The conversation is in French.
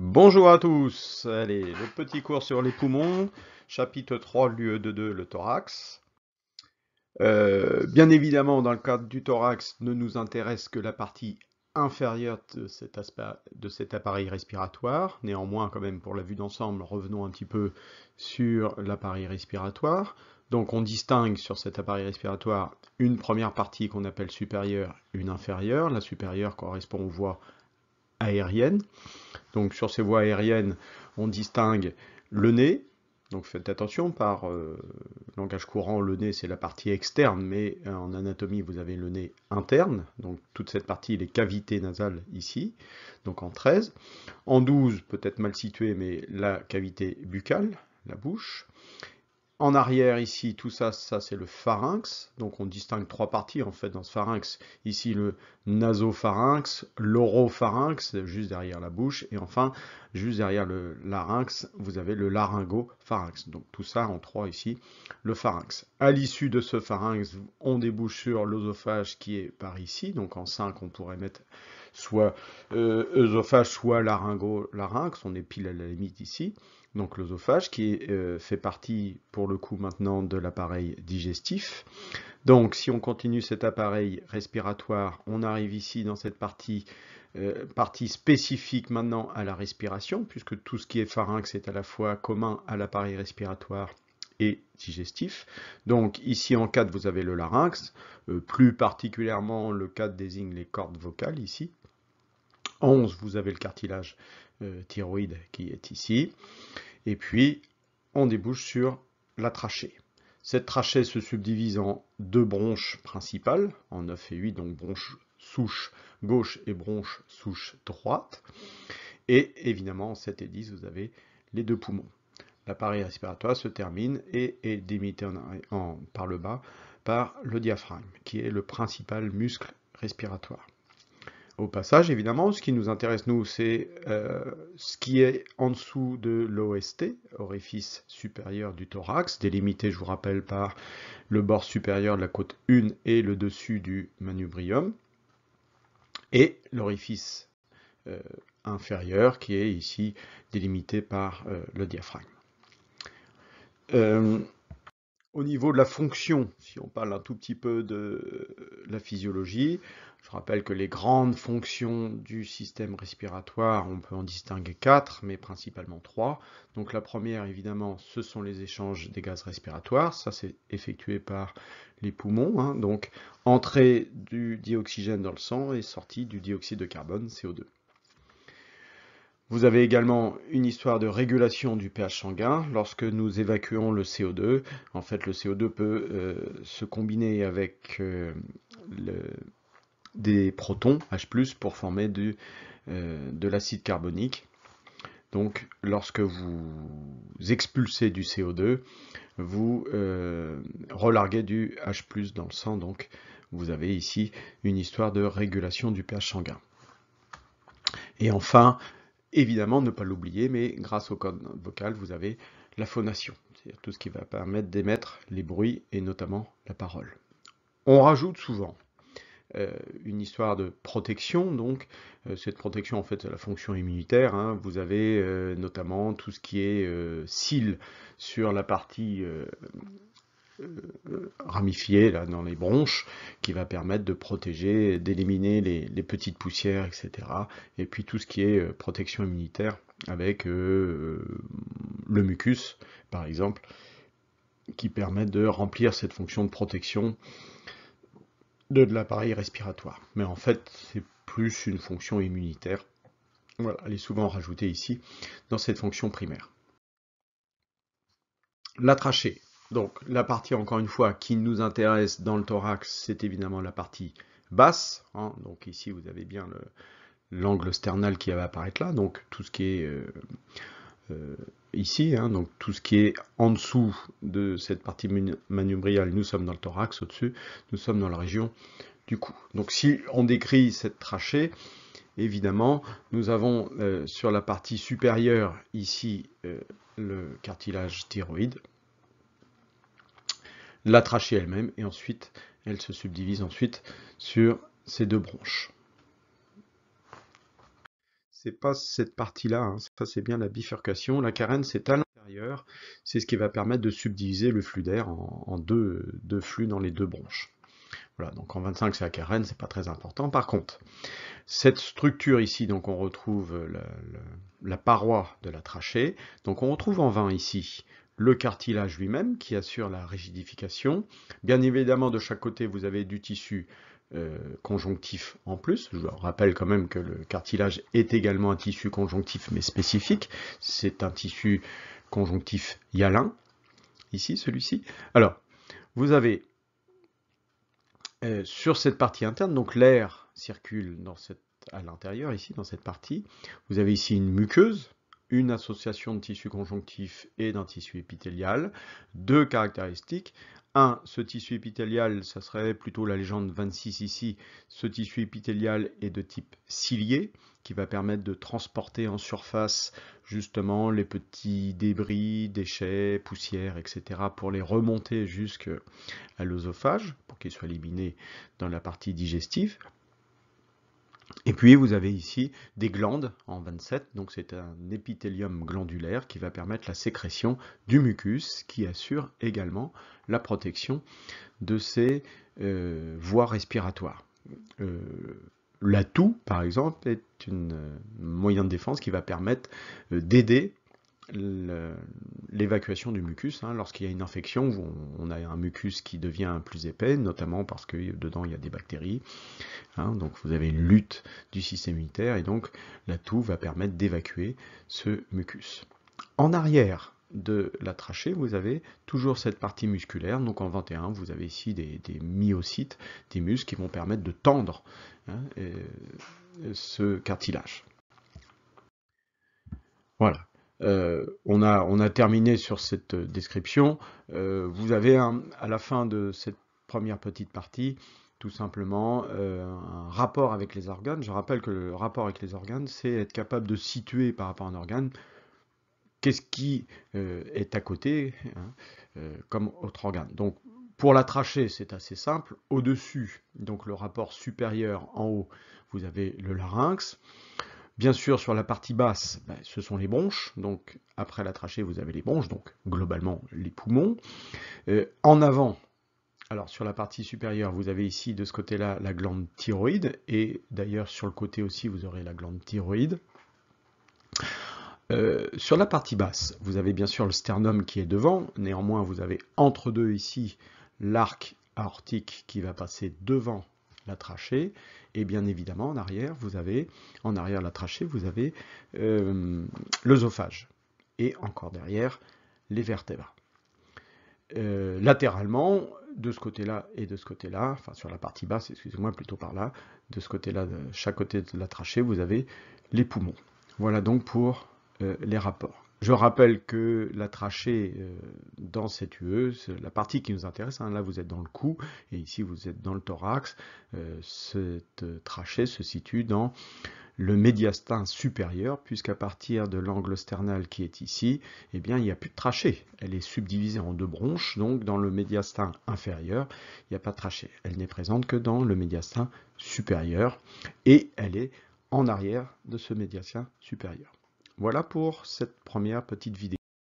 Bonjour à tous, allez, le petit cours sur les poumons, chapitre 3, l'UE de 2, le thorax. Bien évidemment, dans le cadre du thorax, ne nous intéresse que la partie inférieure de cet appareil respiratoire. Néanmoins, quand même, pour la vue d'ensemble, revenons un petit peu sur l'appareil respiratoire. Donc on distingue sur cet appareil respiratoire une première partie qu'on appelle supérieure, une inférieure. La supérieure correspond aux voies aériennes. Donc sur ces voies aériennes, on distingue le nez. Donc faites attention, par langage courant, le nez c'est la partie externe, mais en anatomie vous avez le nez interne. Donc toute cette partie, les cavités nasales ici, donc en 13. En 12, peut-être mal situé, mais la cavité buccale, la bouche. En arrière, ici, tout ça, c'est le pharynx. Donc on distingue trois parties en fait dans ce pharynx. Ici le nasopharynx, l'oropharynx, juste derrière la bouche. Et enfin, juste derrière le larynx, vous avez le laryngopharynx. Donc tout ça en trois ici, le pharynx. À l'issue de ce pharynx, on débouche sur l'œsophage qui est par ici. Donc en 5, on pourrait mettre soit œsophage, soit larynx. On est pile à la limite ici. Donc l'œsophage qui fait partie pour le coup maintenant de l'appareil digestif. Donc si on continue cet appareil respiratoire, on arrive ici dans cette partie spécifique maintenant à la respiration, puisque tout ce qui est pharynx est à la fois commun à l'appareil respiratoire et digestif. Donc ici en 4 vous avez le larynx, plus particulièrement le 4 désigne les cordes vocales ici. En 11 vous avez le cartilage thyroïde qui est ici. Et puis, on débouche sur la trachée. Cette trachée se subdivise en deux bronches principales, en 9 et 8, donc bronche souche gauche et bronche souche droite. Et évidemment, en 7 et 10, vous avez les deux poumons. L'appareil respiratoire se termine et est délimité par le bas par le diaphragme, qui est le principal muscle respiratoire. Au passage, évidemment, ce qui nous intéresse, nous, c'est ce qui est en dessous de l'OST, orifice supérieur du thorax, délimité, je vous rappelle, par le bord supérieur de la côte 1 et le dessus du manubrium, et l'orifice inférieur, qui est ici délimité par le diaphragme. Au niveau de la fonction, si on parle un tout petit peu de la physiologie, je rappelle que les grandes fonctions du système respiratoire, on peut en distinguer 4, mais principalement 3. Donc la première, évidemment, ce sont les échanges des gaz respiratoires. Ça, c'est effectué par les poumons. Hein. Donc entrée du dioxygène dans le sang et sortie du dioxyde de carbone, CO2. Vous avez également une histoire de régulation du pH sanguin. Lorsque nous évacuons le CO2, en fait le CO2 peut se combiner avec des protons H+, pour former de l'acide carbonique. Donc lorsque vous expulsez du CO2, vous relarguez du H+ dans le sang. Donc vous avez ici une histoire de régulation du pH sanguin. Et enfin, évidemment, ne pas l'oublier, mais grâce aux cordes vocales, vous avez la phonation, c'est-à-dire tout ce qui va permettre d'émettre les bruits et notamment la parole. On rajoute souvent une histoire de protection, donc cette protection en fait c'est la fonction immunitaire. Hein. Vous avez notamment tout ce qui est cils sur la partie ramifiée là, dans les bronches, qui va permettre de protéger, d'éliminer les petites poussières, etc. Et puis tout ce qui est protection immunitaire avec le mucus, par exemple, qui permet de remplir cette fonction de protection de l'appareil respiratoire. Mais en fait, c'est plus une fonction immunitaire. Voilà, elle est souvent rajoutée ici, dans cette fonction primaire. La trachée. Donc la partie, encore une fois, qui nous intéresse dans le thorax, c'est évidemment la partie basse. Hein. Donc ici, vous avez bien l'angle sternal qui va apparaître là. Donc tout ce qui est ici, hein, donc tout ce qui est en dessous de cette partie manubriale, nous sommes dans le thorax, au-dessus, nous sommes dans la région du cou. Donc si on décrit cette trachée, évidemment, nous avons sur la partie supérieure, ici, le cartilage thyroïde, la trachée elle-même, et ensuite, elle se subdivise ensuite sur ces deux bronches. c'est pas cette partie-là, hein. Ça c'est bien la bifurcation. La carène c'est à l'intérieur, c'est ce qui va permettre de subdiviser le flux d'air en deux flux dans les deux bronches. Voilà, donc en 25 c'est la carène, c'est pas très important. Par contre, cette structure ici, donc on retrouve la paroi de la trachée. Donc on retrouve en 20 ici le cartilage lui-même qui assure la rigidification. Bien évidemment, de chaque côté, vous avez du tissu conjonctif en plus. Je vous rappelle quand même que le cartilage est également un tissu conjonctif mais spécifique. C'est un tissu conjonctif hyalin, ici, celui-ci. Alors, vous avez sur cette partie interne, donc l'air circule à l'intérieur, ici, dans cette partie. Vous avez ici une muqueuse, une association de tissu conjonctif et d'un tissu épithélial. Deux caractéristiques. Un, ce tissu épithélial, ça serait plutôt la légende 26 ici, ce tissu épithélial est de type cilié, qui va permettre de transporter en surface justement les petits débris, déchets, poussières, etc. pour les remonter jusqu'à l'œsophage, pour qu'ils soient éliminés dans la partie digestive. Et puis vous avez ici des glandes en 27, donc c'est un épithélium glandulaire qui va permettre la sécrétion du mucus, qui assure également la protection de ces voies respiratoires. La toux, par exemple, est un moyen de défense qui va permettre d'aider l'évacuation du mucus. Lorsqu'il y a une infection, on a un mucus qui devient plus épais, notamment parce que dedans il y a des bactéries. Donc vous avez une lutte du système immunitaire et donc la toux va permettre d'évacuer ce mucus. En arrière de la trachée, vous avez toujours cette partie musculaire. Donc en 21, vous avez ici des myocytes, des muscles qui vont permettre de tendre ce cartilage. Voilà. On a terminé sur cette description. Vous avez à la fin de cette première petite partie, tout simplement un rapport avec les organes. Je rappelle que le rapport avec les organes, c'est être capable de situer par rapport à un organe qu'est-ce qui est à côté comme autre organe. Donc pour la trachée, c'est assez simple. Au-dessus, donc le rapport supérieur en haut, vous avez le larynx. Bien sûr, sur la partie basse, ce sont les bronches. Donc, après la trachée, vous avez les bronches, donc globalement les poumons. En avant, alors sur la partie supérieure, vous avez ici de ce côté-là la glande thyroïde. Et d'ailleurs, sur le côté aussi, vous aurez la glande thyroïde. Sur la partie basse, vous avez bien sûr le sternum qui est devant. Néanmoins, vous avez entre deux ici l'arc aortique qui va passer devant la trachée, et bien évidemment en arrière de la trachée, vous avez l'œsophage, et encore derrière les vertèbres. Latéralement, de ce côté-là et de ce côté-là, enfin sur la partie basse, excusez-moi, plutôt par là, de ce côté-là, de chaque côté de la trachée, vous avez les poumons. Voilà donc pour les rapports. Je rappelle que la trachée dans cette UE, c'est la partie qui nous intéresse, là vous êtes dans le cou et ici vous êtes dans le thorax. Cette trachée se situe dans le médiastin supérieur, puisqu'à partir de l'angle sternal qui est ici, eh bien, il n'y a plus de trachée. Elle est subdivisée en deux bronches, donc dans le médiastin inférieur, il n'y a pas de trachée. Elle n'est présente que dans le médiastin supérieur, et elle est en arrière de ce médiastin supérieur. Voilà pour cette première petite vidéo.